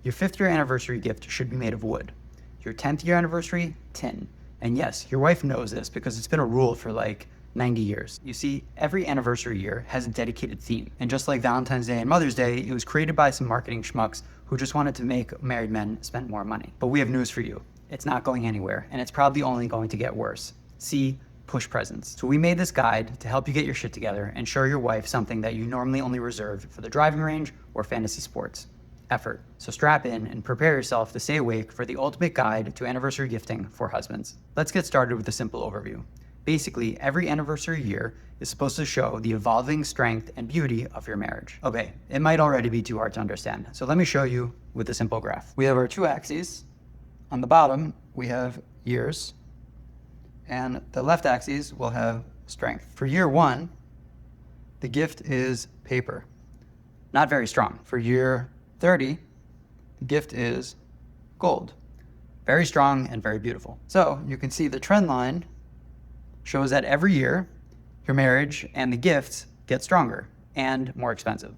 Your 5th year anniversary gift should be made of wood. Your 10th year anniversary, tin. And yes, your wife knows this because it's been a rule for like 90 years. You see, every anniversary year has a dedicated theme. And just like Valentine's Day and Mother's Day, it was created by some marketing schmucks who just wanted to make married men spend more money. But we have news for you. It's not going anywhere, and it's probably only going to get worse. See, push presents. So we made this guide to help you get your shit together and show your wife something that you normally only reserve for the driving range or fantasy sports. Effort. So strap in and prepare yourself to stay awake for the ultimate guide to anniversary gifting for husbands. Let's get started with a simple overview. Basically, every anniversary year is supposed to show the evolving strength and beauty of your marriage. Okay, it might already be too hard to understand, so let me show you with a simple graph. We have our two axes. On the bottom, we have years, and the left axis will have strength. For year 1, the gift is paper. Not very strong. For year 30, the gift is gold. Very strong and very beautiful. So you can see the trend line shows that every year, your marriage and the gifts get stronger and more expensive.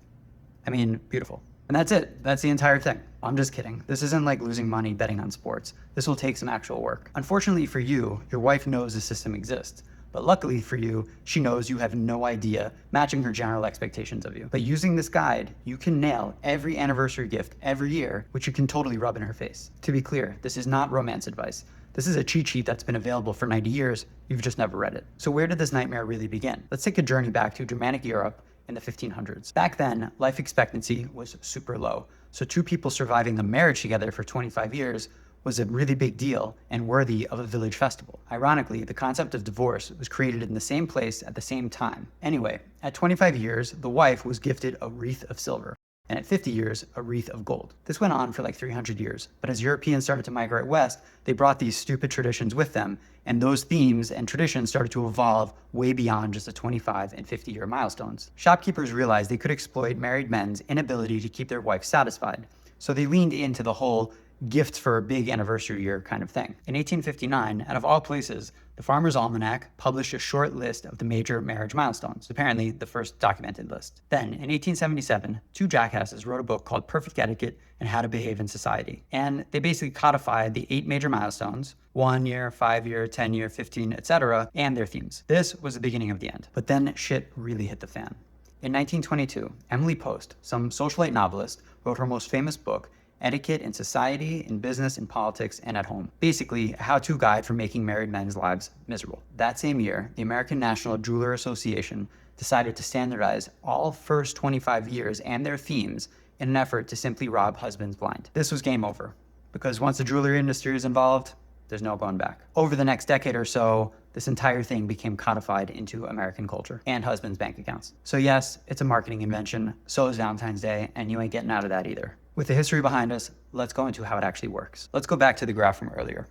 I mean, beautiful. And that's it. That's the entire thing. I'm just kidding. This isn't like losing money betting on sports. This will take some actual work. Unfortunately for you, your wife knows the system exists. But luckily for you, she knows you have no idea, matching her general expectations of you. But using this guide, you can nail every anniversary gift every year, which you can totally rub in her face. To be clear, this is not romance advice. This is a cheat sheet that's been available for 90 years. You've just never read it. So where did this nightmare really begin? Let's take a journey back to Germanic Europe in the 1500s. Back then, life expectancy was super low. So 2 people surviving a marriage together for 25 years was a really big deal and worthy of a village festival. Ironically, the concept of divorce was created in the same place at the same time. Anyway, at 25 years, the wife was gifted a wreath of silver, and at 50 years, a wreath of gold. This went on for like 300 years, but as Europeans started to migrate west, they brought these stupid traditions with them, and those themes and traditions started to evolve way beyond just the 25 and 50-year milestones. Shopkeepers realized they could exploit married men's inability to keep their wife satisfied, so they leaned into the whole gift for a big anniversary year kind of thing. In 1859, out of all places, the Farmer's Almanac published a short list of the major marriage milestones, apparently the first documented list. Then, in 1877, 2 jackasses wrote a book called Perfect Etiquette and How to Behave in Society. And they basically codified the 8 major milestones, 1 year, 5 year, 10 year, 15, etc., and their themes. This was the beginning of the end. But then shit really hit the fan. In 1922, Emily Post, some socialite novelist, wrote her most famous book, Etiquette in Society, in Business, in Politics, and at Home. Basically, a how-to guide for making married men's lives miserable. That same year, the American National Jeweler Association decided to standardize all first 25 years and their themes in an effort to simply rob husbands blind. This was game over, because once the jewelry industry is involved, there's no going back. Over the next decade or so, this entire thing became codified into American culture and husbands' bank accounts. So yes, it's a marketing invention, so is Valentine's Day, and you ain't getting out of that either. With the history behind us, let's go into how it actually works. Let's go back to the graph from earlier.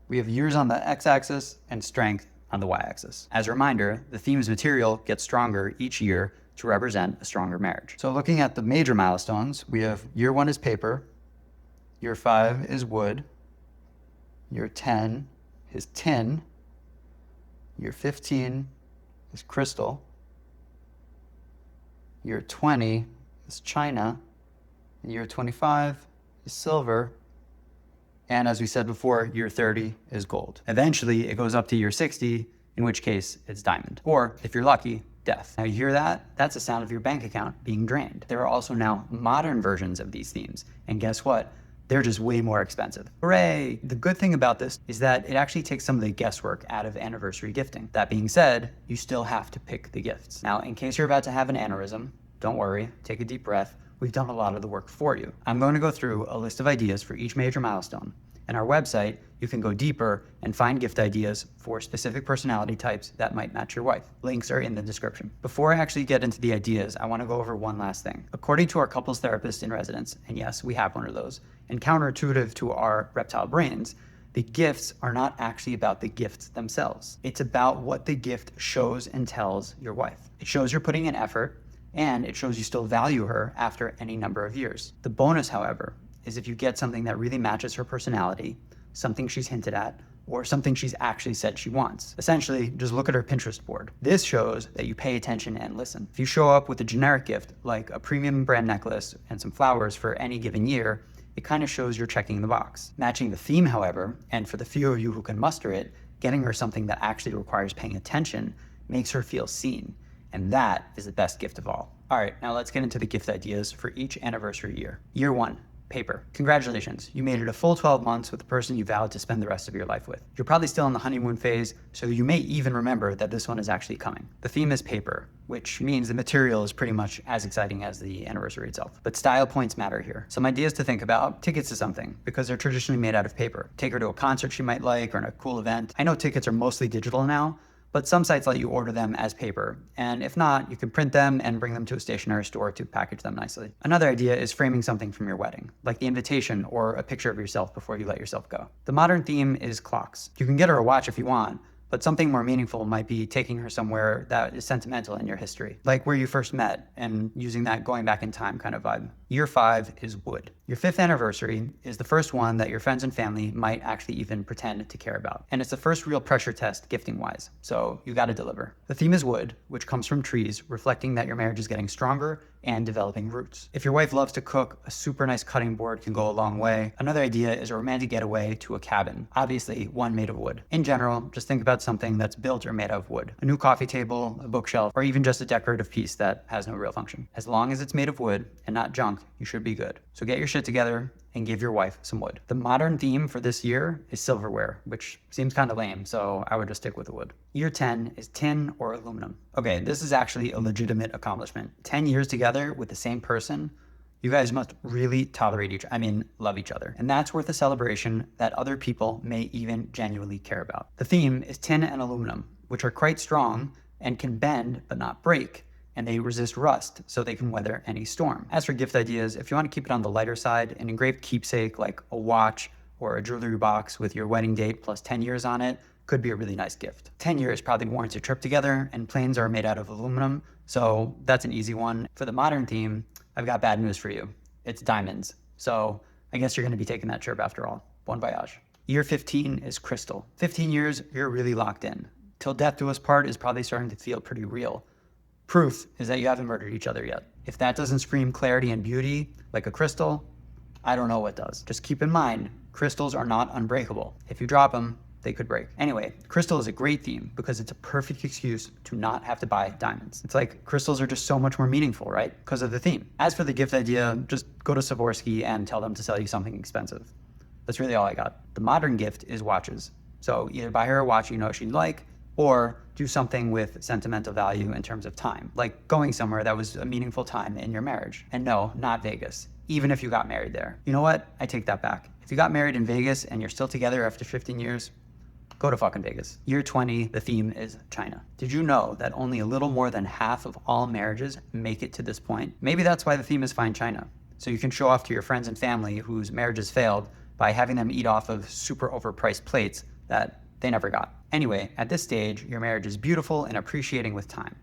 We have years on the x-axis and strength on the y-axis. As a reminder, the theme's material gets stronger each year to represent a stronger marriage. So looking at the major milestones, we have year 1 is paper, year 5 is wood, year 10 is tin, year 15 is crystal, year 20 is china, year 25 is silver, and as we said before, year 30 is gold. Eventually, it goes up to year 60, in which case it's diamond. Or, if you're lucky, death. Now you hear that? That's the sound of your bank account being drained. There are also now modern versions of these themes, and guess what? They're just way more expensive. Hooray! The good thing about this is that it actually takes some of the guesswork out of anniversary gifting. That being said, you still have to pick the gifts. Now, in case you're about to have an aneurysm, don't worry, take a deep breath. We've done a lot of the work for you. I'm going to go through a list of ideas for each major milestone. On our website, you can go deeper and find gift ideas for specific personality types that might match your wife. Links are in the description. Before I actually get into the ideas, I want to go over one last thing. According to our couples therapist in residence, and yes, we have one of those, and counterintuitive to our reptile brains, the gifts are not actually about the gifts themselves. It's about what the gift shows and tells your wife. It shows you're putting in effort, and it shows you still value her after any number of years. The bonus, however, is if you get something that really matches her personality, something she's hinted at, or something she's actually said she wants. Essentially, just look at her Pinterest board. This shows that you pay attention and listen. If you show up with a generic gift, like a premium brand necklace and some flowers for any given year, it kind of shows you're checking the box. Matching the theme, however, and for the few of you who can muster it, getting her something that actually requires paying attention makes her feel seen. And that is the best gift of all. All right, now let's get into the gift ideas for each anniversary year. Year 1, paper. Congratulations, you made it a full 12 months with the person you vowed to spend the rest of your life with. You're probably still in the honeymoon phase, so you may even remember that this one is actually coming. The theme is paper, which means the material is pretty much as exciting as the anniversary itself. But style points matter here. Some ideas to think about: tickets to something, because they're traditionally made out of paper. Take her to a concert she might like, or a cool event. I know tickets are mostly digital now, but some sites let you order them as paper. And if not, you can print them and bring them to a stationery store to package them nicely. Another idea is framing something from your wedding, like the invitation or a picture of yourself before you let yourself go. The modern theme is clocks. You can get her a watch if you want, but something more meaningful might be taking her somewhere that is sentimental in your history, like where you first met, and using that going back in time kind of vibe. Year 5 is wood. Your 5th anniversary is the first one that your friends and family might actually even pretend to care about. And it's the first real pressure test gifting wise, so you gotta deliver. The theme is wood, which comes from trees, reflecting that your marriage is getting stronger and developing roots. If your wife loves to cook, a super nice cutting board can go a long way. Another idea is a romantic getaway to a cabin, obviously one made of wood. In general, just think about something that's built or made of wood. A new coffee table, a bookshelf, or even just a decorative piece that has no real function. As long as it's made of wood and not junk, you should be good. So get your shit together and give your wife some wood. The modern theme for this year is silverware, which seems kind of lame, so I would just stick with the wood. Year 10 is tin or aluminum. Okay, this is actually a legitimate accomplishment. 10 years together with the same person, you guys must really love each other. And that's worth a celebration that other people may even genuinely care about. The theme is tin and aluminum, which are quite strong and can bend but not break, and they resist rust, so they can weather any storm. As for gift ideas, if you want to keep it on the lighter side, an engraved keepsake like a watch or a jewelry box with your wedding date plus 10 years on it could be a really nice gift. 10 years probably warrants a trip together, and planes are made out of aluminum, so that's an easy one. For the modern theme, I've got bad news for you. It's diamonds. So I guess you're gonna be taking that trip after all. Bon voyage. Year 15 is crystal. 15 years, you're really locked in. Till death do us part is probably starting to feel pretty real. Proof is that you haven't murdered each other yet. If that doesn't scream clarity and beauty like a crystal, I don't know what does. Just keep in mind, crystals are not unbreakable. If you drop them, they could break. Anyway, crystal is a great theme because it's a perfect excuse to not have to buy diamonds. It's like crystals are just so much more meaningful, right? Because of the theme. As for the gift idea, just go to Swarovski and tell them to sell you something expensive. That's really all I got. The modern gift is watches. So either buy her a watch you know she'd like, or do something with sentimental value in terms of time, like going somewhere that was a meaningful time in your marriage. And no, not Vegas, even if you got married there. You know what? I take that back. If you got married in Vegas and you're still together after 15 years, go to fucking Vegas. Year 20, the theme is China. Did you know that only a little more than half of all marriages make it to this point? Maybe that's why the theme is Fine China. So you can show off to your friends and family whose marriages failed by having them eat off of super overpriced plates that they never got. Anyway, at this stage, your marriage is beautiful and appreciating with time,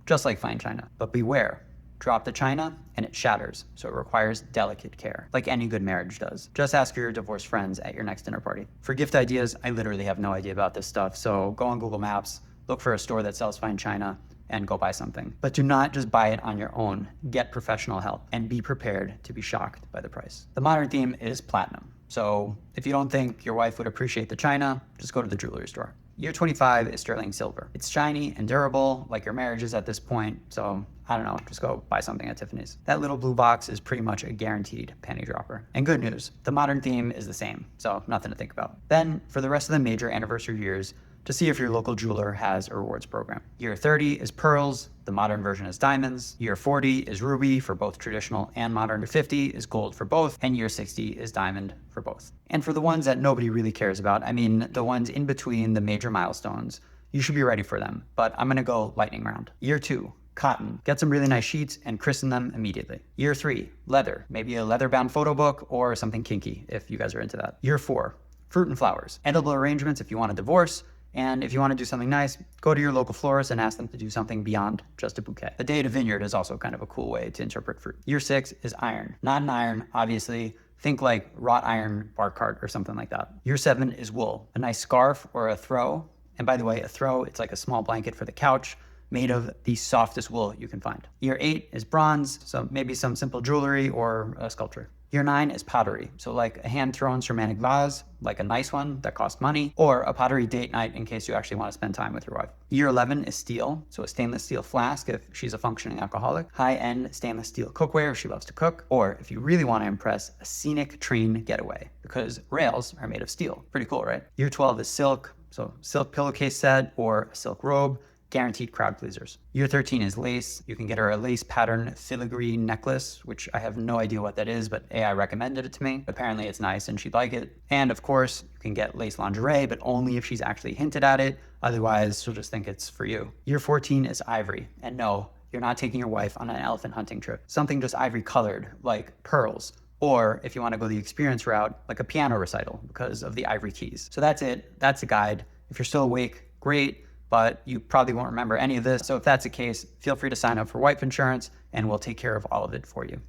just like Fine China. But beware, drop the china and it shatters, so it requires delicate care, like any good marriage does. Just ask your divorced friends at your next dinner party. For gift ideas, I literally have no idea about this stuff, so go on Google Maps, look for a store that sells Fine China, and go buy something. But do not just buy it on your own. Get professional help and be prepared to be shocked by the price. The modern theme is platinum. So if you don't think your wife would appreciate the china, just go to the jewelry store. Year 25 is sterling silver. It's shiny and durable, like your marriage is at this point. So I don't know, just go buy something at Tiffany's. That little blue box is pretty much a guaranteed penny dropper. And good news, the modern theme is the same, so nothing to think about. Then for the rest of the major anniversary years, to see if your local jeweler has a rewards program. Year 30 is pearls, the modern version is diamonds. Year 40 is ruby for both traditional and modern. Year 50 is gold for both, and year 60 is diamond for both. And for the ones that nobody really cares about, I mean the ones in between the major milestones, you should be ready for them, but I'm gonna go lightning round. Year 2, cotton. Get some really nice sheets and christen them immediately. Year 3, leather. Maybe a leather-bound photo book or something kinky if you guys are into that. Year 4, fruit and flowers. Edible arrangements if you want a divorce. And if you want to do something nice, go to your local florist and ask them to do something beyond just a bouquet. A day at a vineyard is also kind of a cool way to interpret fruit. Year 6 is iron. Not an iron, obviously. Think like wrought iron bar cart or something like that. Year 7 is wool. A nice scarf or a throw. And by the way, a throw, it's like a small blanket for the couch made of the softest wool you can find. Year 8 is bronze, so maybe some simple jewelry or a sculpture. Year 9 is pottery, so like a hand-thrown ceramic vase, like a nice one that costs money, or a pottery date night in case you actually want to spend time with your wife. Year 11 is steel, so a stainless steel flask if she's a functioning alcoholic, high-end stainless steel cookware if she loves to cook, or if you really want to impress, a scenic train getaway, because rails are made of steel. Pretty cool, right? Year 12 is silk, so silk pillowcase set or a silk robe, guaranteed crowd pleasers. Year 13 is lace. You can get her a lace pattern filigree necklace, which I have no idea what that is, but AI recommended it to me. Apparently it's nice and she'd like it. And of course, you can get lace lingerie, but only if she's actually hinted at it. Otherwise, she'll just think it's for you. Year 14 is ivory. And no, you're not taking your wife on an elephant hunting trip. Something just ivory colored, like pearls. Or if you want to go the experience route, like a piano recital because of the ivory keys. So that's it. That's a guide. If you're still awake, great. But you probably won't remember any of this. So if that's the case, feel free to sign up for wife insurance and we'll take care of all of it for you.